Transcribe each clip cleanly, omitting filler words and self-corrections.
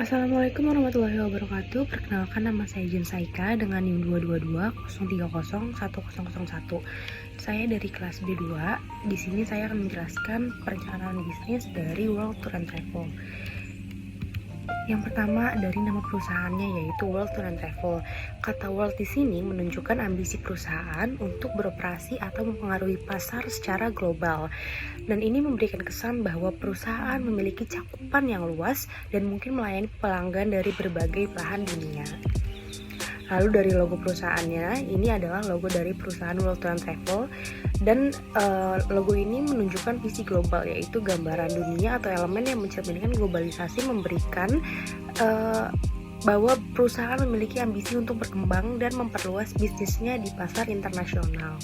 Assalamualaikum warahmatullahi wabarakatuh. Perkenalkan, nama saya Jun Saika dengan NIM 222 030 1001. Saya dari kelas B2. Di sini saya akan menjelaskan perencanaan bisnis dari World Tour and Travel. Yang pertama dari nama perusahaannya, yaitu World Tour and Travel. Kata World di sini menunjukkan ambisi perusahaan untuk beroperasi atau mempengaruhi pasar secara global. Dan ini memberikan kesan bahwa perusahaan memiliki cakupan yang luas dan mungkin melayani pelanggan dari berbagai belahan dunia. Lalu dari logo perusahaannya, ini adalah logo dari perusahaan World Tour and Travel. Dan logo ini menunjukkan visi global, yaitu gambaran dunia atau elemen yang mencerminkan globalisasi, memberikan bahwa perusahaan memiliki ambisi untuk berkembang dan memperluas bisnisnya di pasar internasional.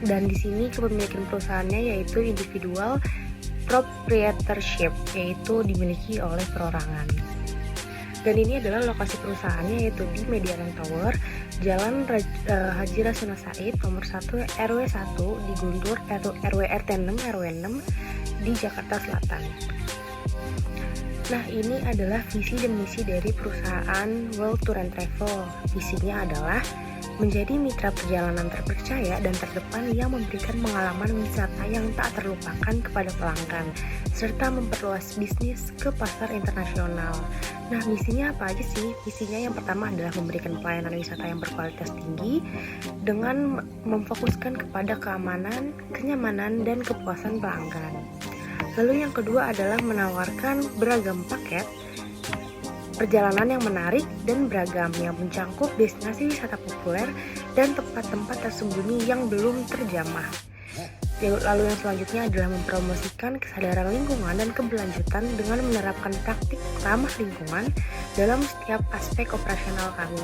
Dan di sini kepemilikan perusahaannya yaitu individual proprietorship, yaitu dimiliki oleh perorangan. Dan ini adalah lokasi perusahaannya, yaitu di Mediaran Tower, Jalan Haji Rasuna Said, nomor 1 RW 1 di Guntur, RW RT 6 RW 6 di Jakarta Selatan. Nah, ini adalah visi dan misi dari perusahaan World Tour and Travel. Visinya adalah menjadi mitra perjalanan terpercaya dan terdepan yang memberikan pengalaman wisata yang tak terlupakan kepada pelanggan, serta memperluas bisnis ke pasar internasional. Nah, misinya apa aja sih? Misinya yang pertama adalah memberikan pelayanan wisata yang berkualitas tinggi dengan memfokuskan kepada keamanan, kenyamanan, dan kepuasan pelanggan. Lalu yang kedua adalah menawarkan beragam paket perjalanan yang menarik dan beragam yang mencakup destinasi wisata populer dan tempat-tempat tersembunyi yang belum terjamah. Lalu yang selanjutnya adalah mempromosikan kesadaran lingkungan dan keberlanjutan dengan menerapkan praktik ramah lingkungan dalam setiap aspek operasional kami.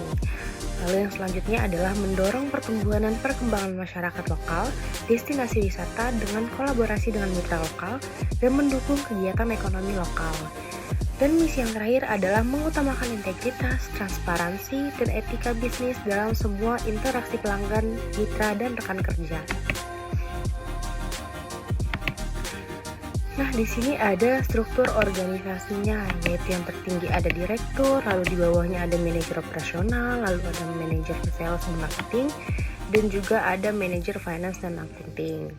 Lalu yang selanjutnya adalah mendorong pertumbuhan dan perkembangan masyarakat lokal, destinasi wisata dengan kolaborasi dengan mitra lokal, dan mendukung kegiatan ekonomi lokal. Dan misi yang terakhir adalah mengutamakan integritas, transparansi, dan etika bisnis dalam semua interaksi pelanggan, mitra, dan rekan kerja. Nah, di sini ada struktur organisasinya, yaitu yang tertinggi ada direktur, lalu di bawahnya ada manajer operasional, lalu ada manajer sales dan marketing, dan juga ada manajer finance dan accounting.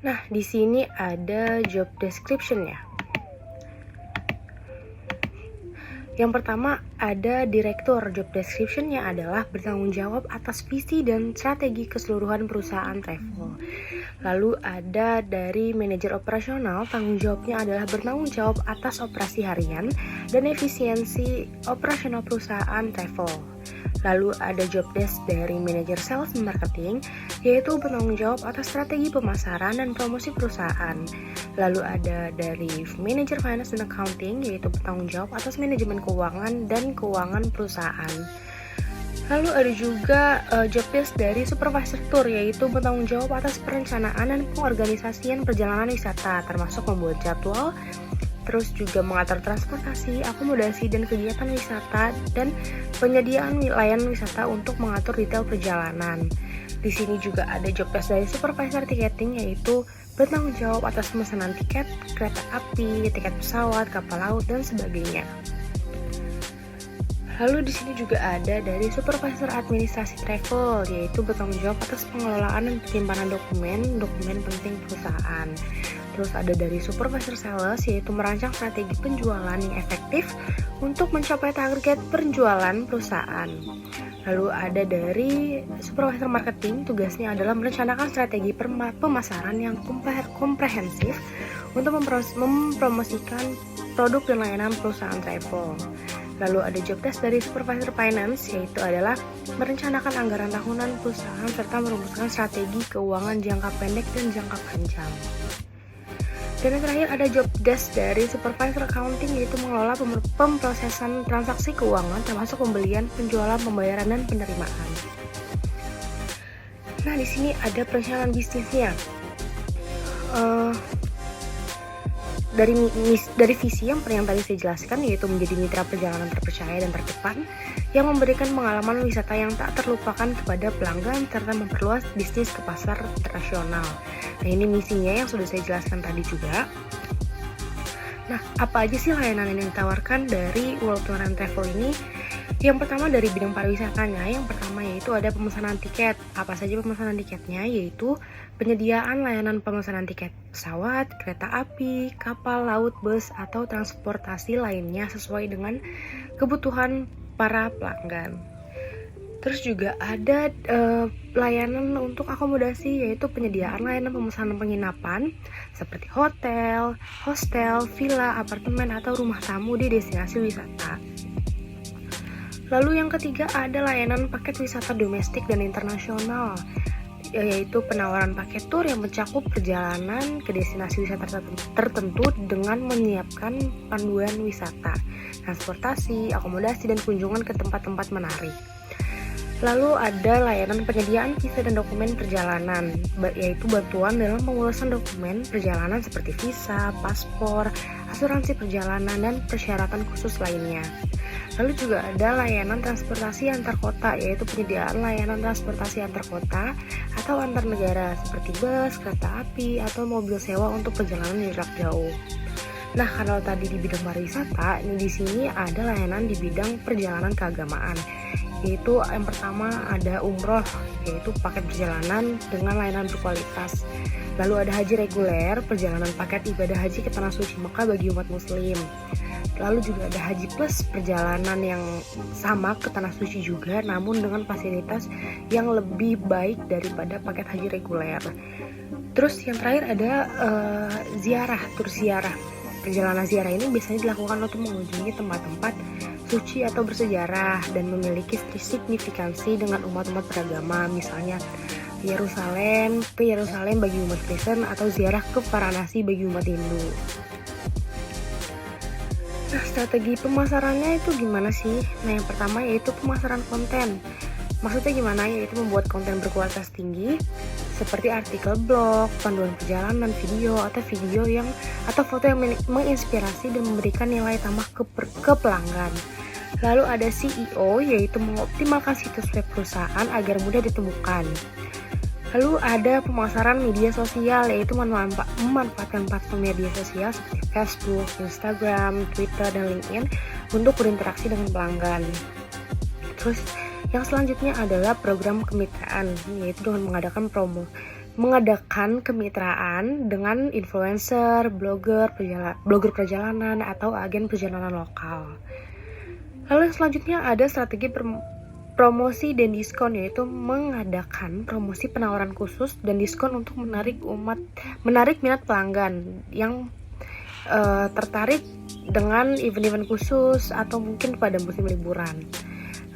Nah, di sini ada job description-nya. Yang pertama ada direktur. Job description-nya adalah bertanggung jawab atas visi dan strategi keseluruhan perusahaan travel. Lalu ada dari manajer operasional, tanggung jawabnya adalah bertanggung jawab atas operasi harian dan efisiensi operasional perusahaan travel. Lalu ada job desk dari manajer sales dan marketing, yaitu bertanggung jawab atas strategi pemasaran dan promosi perusahaan. Lalu ada dari manajer finance dan accounting, yaitu bertanggung jawab atas manajemen keuangan dan keuangan perusahaan. Lalu ada juga job desk dari supervisor tour, yaitu bertanggung jawab atas perencanaan dan pengorganisasian perjalanan wisata, termasuk membuat jadwal, terus juga mengatur transportasi, akomodasi, dan kegiatan wisata, dan penyediaan layanan wisata untuk mengatur detail perjalanan. Di sini juga ada job desk dari supervisor ticketing, yaitu bertanggung jawab atas pemesanan tiket, kereta api, tiket pesawat, kapal laut, dan sebagainya. Lalu di sini juga ada dari supervisor administrasi travel, yaitu bertanggung jawab atas pengelolaan dan penyimpanan dokumen penting perusahaan. Terus ada dari supervisor sales, yaitu merancang strategi penjualan yang efektif untuk mencapai target penjualan perusahaan. Lalu ada dari supervisor marketing, tugasnya adalah merencanakan strategi pemasaran yang komprehensif untuk mempromosikan produk dan layanan perusahaan travel. Lalu ada job desk dari supervisor finance, yaitu adalah merencanakan anggaran tahunan perusahaan serta merumuskan strategi keuangan jangka pendek dan jangka panjang. Dan yang terakhir ada job desk dari supervisor accounting, yaitu mengelola pemrosesan transaksi keuangan termasuk pembelian, penjualan, pembayaran, dan penerimaan. Nah, di sini ada perencanaan bisnisnya. Dari visi yang tadi saya jelaskan, yaitu menjadi mitra perjalanan terpercaya dan terdepan, yang memberikan pengalaman wisata yang tak terlupakan kepada pelanggan serta memperluas bisnis ke pasar internasional. Nah, ini misinya yang sudah saya jelaskan tadi juga. Nah, apa aja sih layanan yang ditawarkan dari World Tour and Travel ini? Yang pertama dari bidang pariwisatanya, yang pertama yaitu ada pemesanan tiket. Apa saja pemesanan tiketnya? Yaitu penyediaan layanan pemesanan tiket pesawat, kereta api, kapal laut, bus, atau transportasi lainnya sesuai dengan kebutuhan para pelanggan. Terus juga ada layanan untuk akomodasi, yaitu penyediaan layanan pemesanan penginapan seperti hotel, hostel, villa, apartemen, atau rumah tamu di destinasi wisata. Lalu yang ketiga ada layanan paket wisata domestik dan internasional, yaitu penawaran paket tur yang mencakup perjalanan ke destinasi wisata tertentu dengan menyiapkan panduan wisata, transportasi, akomodasi, dan kunjungan ke tempat-tempat menarik. Lalu ada layanan penyediaan visa dan dokumen perjalanan, yaitu bantuan dalam pengurasan dokumen perjalanan seperti visa, paspor, asuransi perjalanan, dan persyaratan khusus lainnya. Lalu juga ada layanan transportasi antar kota, yaitu penyediaan layanan transportasi antar kota atau antar negara seperti bus, kereta api, atau mobil sewa untuk perjalanan jarak jauh. Nah, kalau tadi di bidang pariwisata, ini di sini ada layanan di bidang perjalanan keagamaan, yaitu yang pertama ada umroh, yaitu paket perjalanan dengan layanan berkualitas. Lalu ada haji reguler, perjalanan paket ibadah haji ke Tanah Suci Mekah bagi umat muslim. Lalu juga ada haji plus, perjalanan yang sama ke Tanah Suci juga, namun dengan fasilitas yang lebih baik daripada paket haji reguler. Terus yang terakhir ada ziarah, tur ziarah. Perjalanan ziarah ini biasanya dilakukan untuk mengunjungi tempat-tempat suci atau bersejarah dan memiliki signifikansi dengan umat-umat beragama, misalnya ke Yerusalem bagi umat Kristen atau ziarah ke Varanasi bagi umat Hindu. Nah, strategi pemasarannya itu gimana sih? Nah, yang pertama yaitu pemasaran konten. Maksudnya gimana? Yaitu membuat konten berkualitas tinggi seperti artikel blog, panduan perjalanan, video atau foto yang menginspirasi dan memberikan nilai tambah ke pelanggan. Lalu ada SEO, yaitu mengoptimalkan situs web perusahaan agar mudah ditemukan. Lalu ada pemasaran media sosial, yaitu memanfaatkan platform media sosial seperti Facebook, Instagram, Twitter, dan LinkedIn untuk berinteraksi dengan pelanggan. Terus yang selanjutnya adalah program kemitraan, yaitu dengan mengadakan kemitraan dengan influencer, blogger perjalanan, atau agen perjalanan lokal. Lalu yang selanjutnya ada strategi promosi dan diskon, yaitu mengadakan promosi penawaran khusus dan diskon untuk menarik minat pelanggan yang tertarik dengan event-event khusus atau mungkin pada musim liburan.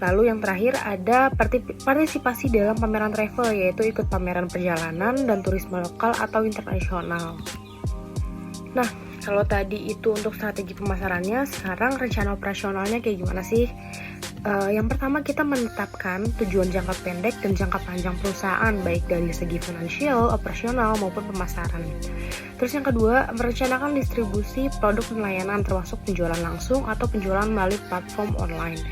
Lalu yang terakhir ada partisipasi dalam pameran travel, yaitu ikut pameran perjalanan dan turisme lokal atau internasional. Nah, kalau tadi itu untuk strategi pemasarannya, sekarang rencana operasionalnya kayak gimana sih? Yang pertama kita menetapkan tujuan jangka pendek dan jangka panjang perusahaan, baik dari segi finansial, operasional, maupun pemasaran. Terus yang kedua, merencanakan distribusi produk dan layanan termasuk penjualan langsung atau penjualan melalui platform online.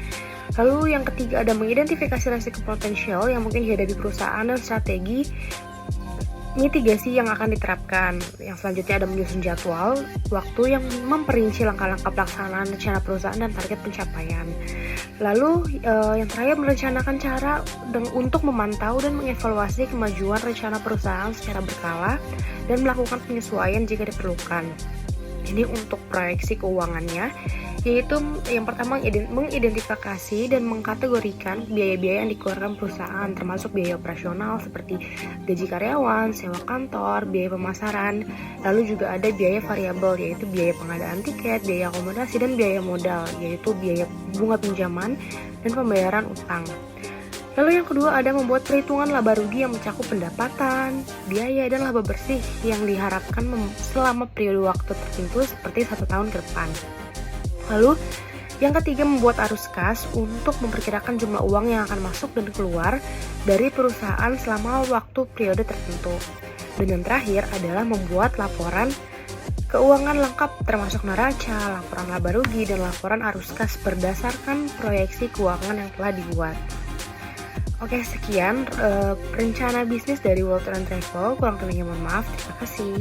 Lalu yang ketiga ada mengidentifikasi risiko potensial yang mungkin dihadapi perusahaan dan strategi mitigasi yang akan diterapkan. Yang selanjutnya ada menyusun jadwal waktu yang memperinci langkah-langkah pelaksanaan rencana perusahaan dan target pencapaian. Lalu yang terakhir merencanakan cara untuk memantau dan mengevaluasi kemajuan rencana perusahaan secara berkala dan melakukan penyesuaian jika diperlukan. Ini untuk proyeksi keuangannya, yaitu yang pertama mengidentifikasi dan mengkategorikan biaya-biaya yang dikeluarkan perusahaan, termasuk biaya operasional seperti gaji karyawan, sewa kantor, biaya pemasaran. Lalu juga ada biaya variabel, yaitu biaya pengadaan tiket, biaya akomodasi, dan biaya modal, yaitu biaya bunga pinjaman dan pembayaran utang. Lalu yang kedua ada membuat perhitungan laba rugi yang mencakup pendapatan, biaya, dan laba bersih yang diharapkan selama periode waktu tertentu seperti 1 tahun ke depan. Lalu yang ketiga membuat arus kas untuk memperkirakan jumlah uang yang akan masuk dan keluar dari perusahaan selama waktu periode tertentu. Dan yang terakhir adalah membuat laporan Keuangan lengkap termasuk neraca, laporan laba rugi, dan laporan arus kas berdasarkan proyeksi keuangan yang telah dibuat. Oke, sekian rencana bisnis dari World Tour and Travel. Kurang lebihnya mohon maaf. Terima kasih.